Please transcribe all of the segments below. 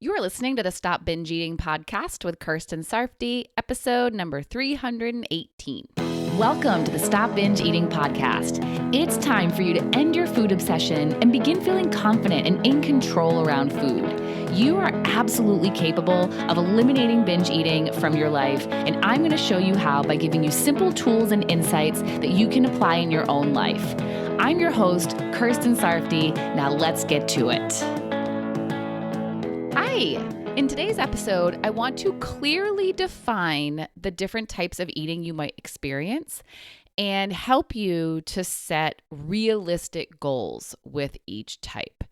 You are listening to the Stop Binge Eating podcast with Kirsten Sarfty, episode number 318. Welcome to the Stop Binge Eating podcast. It's time for you to end your food obsession and begin feeling confident and in control around food. You are absolutely capable of eliminating binge eating from your life, and I'm going to show you how by giving you simple tools and insights that you can apply in your own life. I'm your host, Kirsten Sarfty. Now let's get to it. Hi! In today's episode, I want to clearly define the different types of eating you might experience and help you to set realistic goals with each type.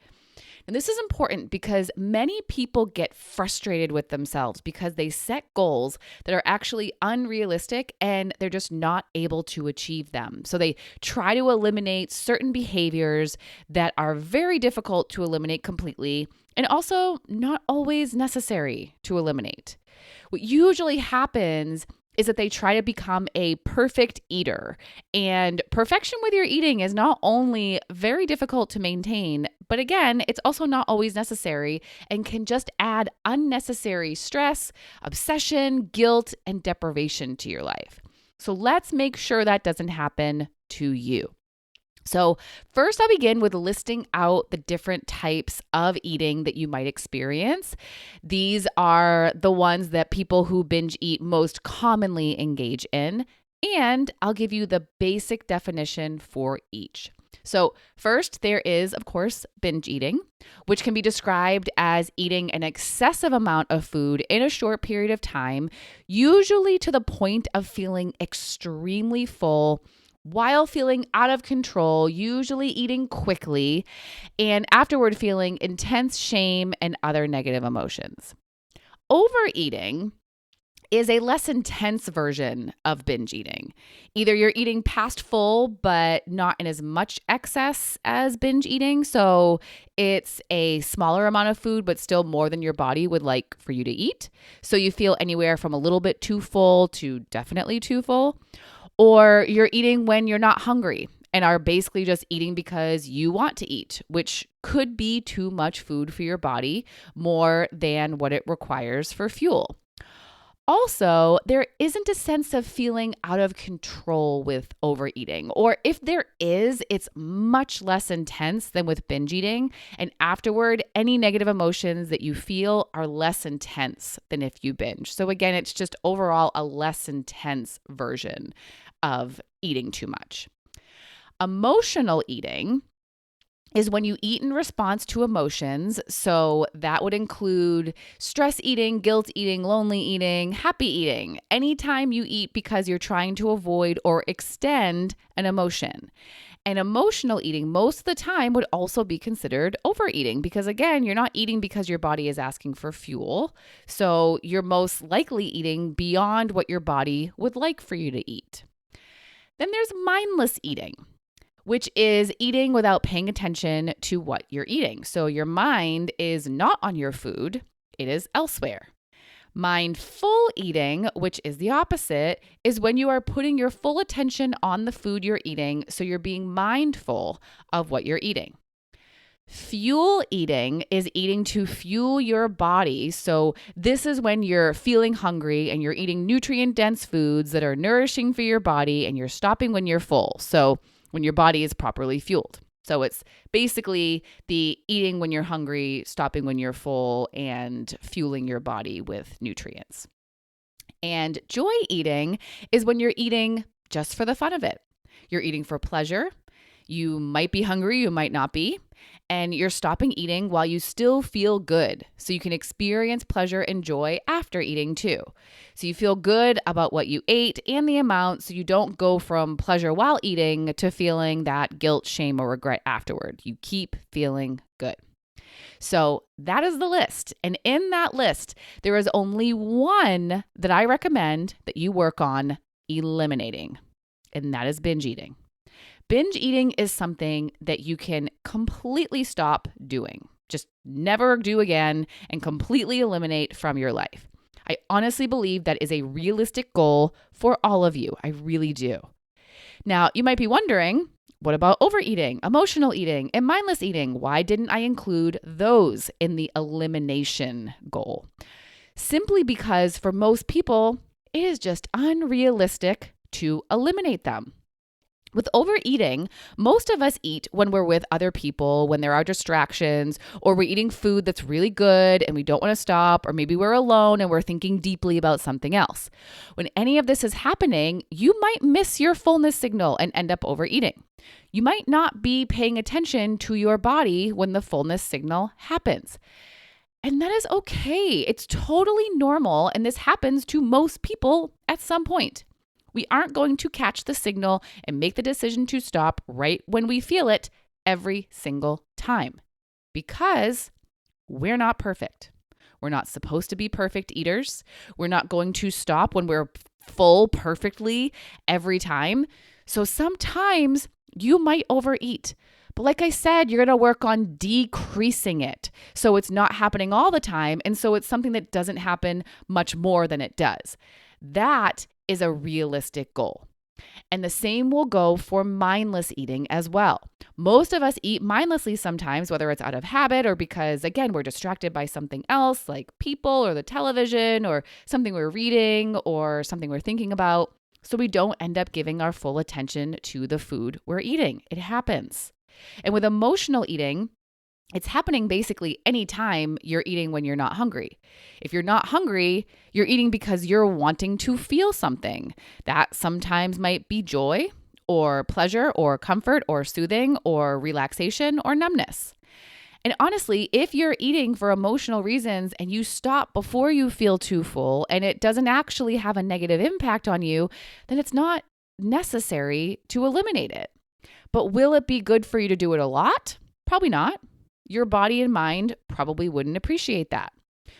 And this is important because many people get frustrated with themselves because they set goals that are actually unrealistic and they're just not able to achieve them. So they try to eliminate certain behaviors that are very difficult to eliminate completely and also not always necessary to eliminate. What usually happens is that they try to become a perfect eater. And perfection with your eating is not only very difficult to maintain, but again, it's also not always necessary and can just add unnecessary stress, obsession, guilt, and deprivation to your life. So let's make sure that doesn't happen to you. So first, I'll begin with listing out the different types of eating that you might experience. These are the ones that people who binge eat most commonly engage in, and I'll give you the basic definition for each. So first, there is, of course, binge eating, which can be described as eating an excessive amount of food in a short period of time, usually to the point of feeling extremely full, while feeling out of control, usually eating quickly, and afterward feeling intense shame and other negative emotions. Overeating is a less intense version of binge eating. Either you're eating past full, but not in as much excess as binge eating. So it's a smaller amount of food, but still more than your body would like for you to eat. So you feel anywhere from a little bit too full to definitely too full. Or you're eating when you're not hungry and are basically just eating because you want to eat, which could be too much food for your body, more than what it requires for fuel. Also, there isn't a sense of feeling out of control with overeating, or if there is, it's much less intense than with binge eating. And afterward, any negative emotions that you feel are less intense than if you binge. So again, it's just overall a less intense version of eating too much. Emotional eating is when you eat in response to emotions. So that would include stress eating, guilt eating, lonely eating, happy eating. Anytime you eat because you're trying to avoid or extend an emotion. And emotional eating most of the time would also be considered overeating because, again, you're not eating because your body is asking for fuel. So you're most likely eating beyond what your body would like for you to eat. Then there's mindless eating, which is eating without paying attention to what you're eating. So your mind is not on your food, it is elsewhere. Mindful eating, which is the opposite, is when you are putting your full attention on the food you're eating, so you're being mindful of what you're eating. Fuel eating is eating to fuel your body. So this is when you're feeling hungry and you're eating nutrient-dense foods that are nourishing for your body and you're stopping when you're full. So when your body is properly fueled. So it's basically the eating when you're hungry, stopping when you're full, and fueling your body with nutrients. And joy eating is when you're eating just for the fun of it. You're eating for pleasure. You might be hungry, you might not be, and you're stopping eating while you still feel good. So you can experience pleasure and joy after eating too. So you feel good about what you ate and the amount, so you don't go from pleasure while eating to feeling that guilt, shame, or regret afterward. You keep feeling good. So that is the list. And in that list, there is only one that I recommend that you work on eliminating, and that is binge eating. Binge eating is something that you can completely stop doing. Just never do again and completely eliminate from your life. I honestly believe that is a realistic goal for all of you. I really do. Now, you might be wondering, What about overeating, emotional eating, and mindless eating? Why didn't I include those in the elimination goal? Simply because for most people, it is just unrealistic to eliminate them. With overeating, most of us eat when we're with other people, when there are distractions, or we're eating food that's really good and we don't want to stop, or maybe we're alone and we're thinking deeply about something else. When any of this is happening, you might miss your fullness signal and end up overeating. You might not be paying attention to your body when the fullness signal happens. And that is okay. It's totally normal, and this happens to most people at some point. We aren't going to catch the signal and make the decision to stop right when we feel it every single time because we're not perfect. We're not supposed to be perfect eaters. We're not going to stop when we're full perfectly every time. So sometimes you might overeat. But like I said, you're going to work on decreasing it. So it's not happening all the time. And so it's something that doesn't happen much more than it does. That is a realistic goal. And the same will go for mindless eating as well. Most of us eat mindlessly sometimes, whether it's out of habit or because, again, we're distracted by something else like people or the television or something we're reading or something we're thinking about. So we don't end up giving our full attention to the food we're eating. It happens. And with emotional eating, it's happening basically anytime you're eating when you're not hungry. If you're not hungry, you're eating because you're wanting to feel something. That sometimes might be joy or pleasure or comfort or soothing or relaxation or numbness. And honestly, if you're eating for emotional reasons and you stop before you feel too full and it doesn't actually have a negative impact on you, then it's not necessary to eliminate it. But will it be good for you to do it a lot? Probably not. Your body and mind probably wouldn't appreciate that.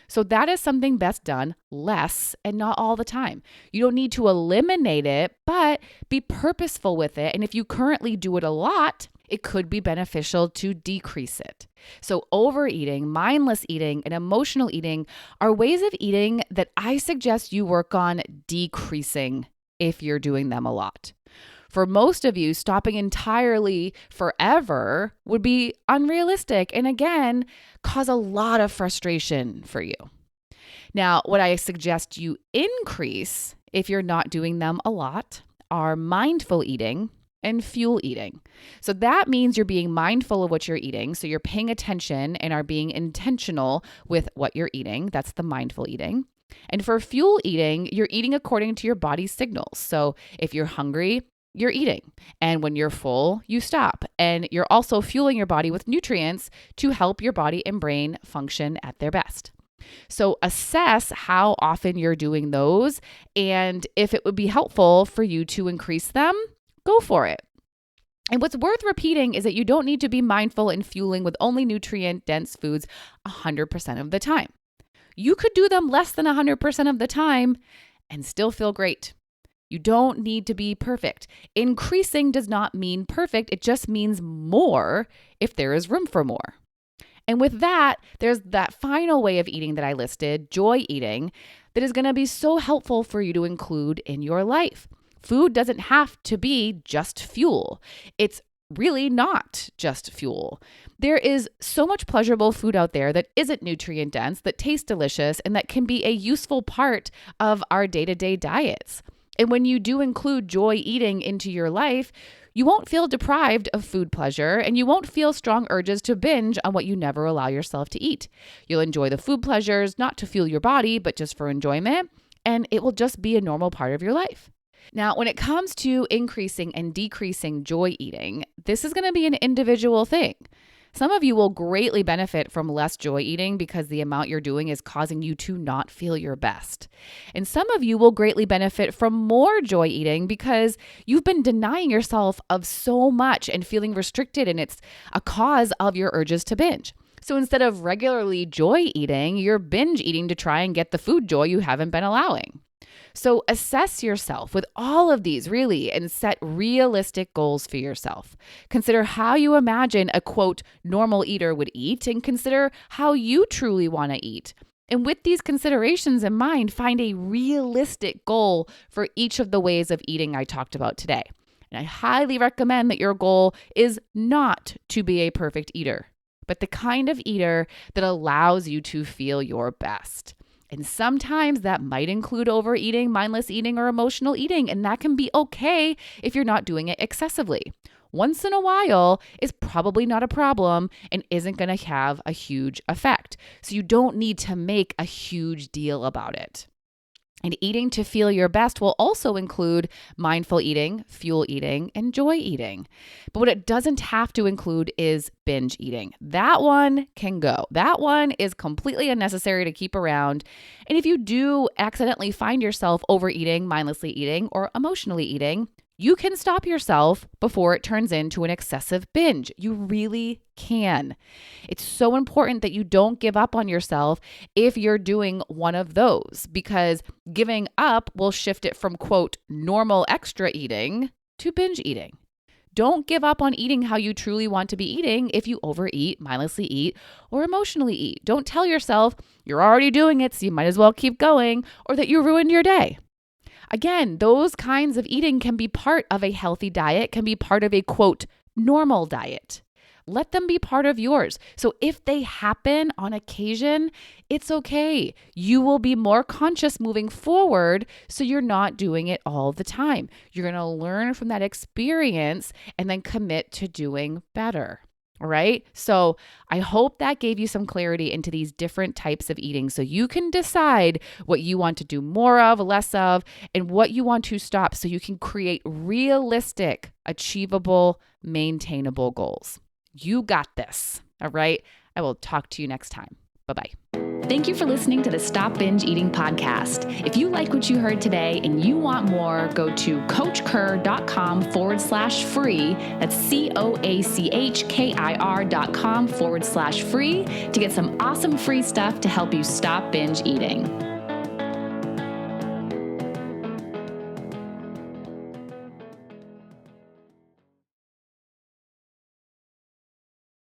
So that is something best done less and not all the time. You don't need to eliminate it, but be purposeful with it. And if you currently do it a lot, it could be beneficial to decrease it. So overeating, mindless eating, and emotional eating are ways of eating that I suggest you work on decreasing if you're doing them a lot. For most of you, stopping entirely forever would be unrealistic and again, cause a lot of frustration for you. Now, what I suggest you increase if you're not doing them a lot are mindful eating and fuel eating. So that means you're being mindful of what you're eating. So you're paying attention and are being intentional with what you're eating. That's the mindful eating. And for fuel eating, you're eating according to your body's signals. So if you're hungry, you're eating. And when you're full, you stop. And you're also fueling your body with nutrients to help your body and brain function at their best. So assess how often you're doing those. And if it would be helpful for you to increase them, go for it. And what's worth repeating is that you don't need to be mindful and fueling with only nutrient-dense foods 100% of the time. You could do them less than 100% of the time and still feel great. You don't need to be perfect. Increasing does not mean perfect. It just means more if there is room for more. And with that, there's that final way of eating that I listed, joy eating, that is going to be so helpful for you to include in your life. Food doesn't have to be just fuel. It's really not just fuel. There is so much pleasurable food out there that isn't nutrient dense, that tastes delicious, and that can be a useful part of our day-to-day diets. And when you do include joy eating into your life, you won't feel deprived of food pleasure and you won't feel strong urges to binge on what you never allow yourself to eat. You'll enjoy the food pleasures, not to fuel your body, but just for enjoyment, and it will just be a normal part of your life. Now, when it comes to increasing and decreasing joy eating, this is going to be an individual thing. Some of you will greatly benefit from less joy eating because the amount you're doing is causing you to not feel your best. And some of you will greatly benefit from more joy eating because you've been denying yourself of so much and feeling restricted, and it's a cause of your urges to binge. So instead of regularly joy eating, you're binge eating to try and get the food joy you haven't been allowing. So assess yourself with all of these really and set realistic goals for yourself. Consider how you imagine a quote normal eater would eat and consider how you truly want to eat. And with these considerations in mind, find a realistic goal for each of the ways of eating I talked about today. And I highly recommend that your goal is not to be a perfect eater, but the kind of eater that allows you to feel your best. And sometimes that might include overeating, mindless eating, or emotional eating. And that can be okay if you're not doing it excessively. Once in a while is probably not a problem and isn't going to have a huge effect. So you don't need to make a huge deal about it. And eating to feel your best will also include mindful eating, fuel eating, and joy eating. But what it doesn't have to include is binge eating. That one can go. That one is completely unnecessary to keep around. And if you do accidentally find yourself overeating, mindlessly eating, or emotionally eating, you can stop yourself before it turns into an excessive binge. You really can. It's so important that you don't give up on yourself if you're doing one of those, because giving up will shift it from, quote, normal extra eating to binge eating. Don't give up on eating how you truly want to be eating if you overeat, mindlessly eat, or emotionally eat. Don't tell yourself you're already doing it, so you might as well keep going, or that you ruined your day. Again, those kinds of eating can be part of a healthy diet, can be part of a, quote, normal diet. Let them be part of yours. So if they happen on occasion, it's okay. You will be more conscious moving forward, so you're not doing it all the time. You're going to learn from that experience and then commit to doing better. All right. So I hope that gave you some clarity into these different types of eating so you can decide what you want to do more of, less of, and what you want to stop so you can create realistic, achievable, maintainable goals. You got this. All right. I will talk to you next time. Bye-bye. Thank you for listening to the Stop Binge Eating podcast. If you like what you heard today and you want more, go to coachkir.com/free. That's COACHKIR.com/free to get some awesome free stuff to help you stop binge eating.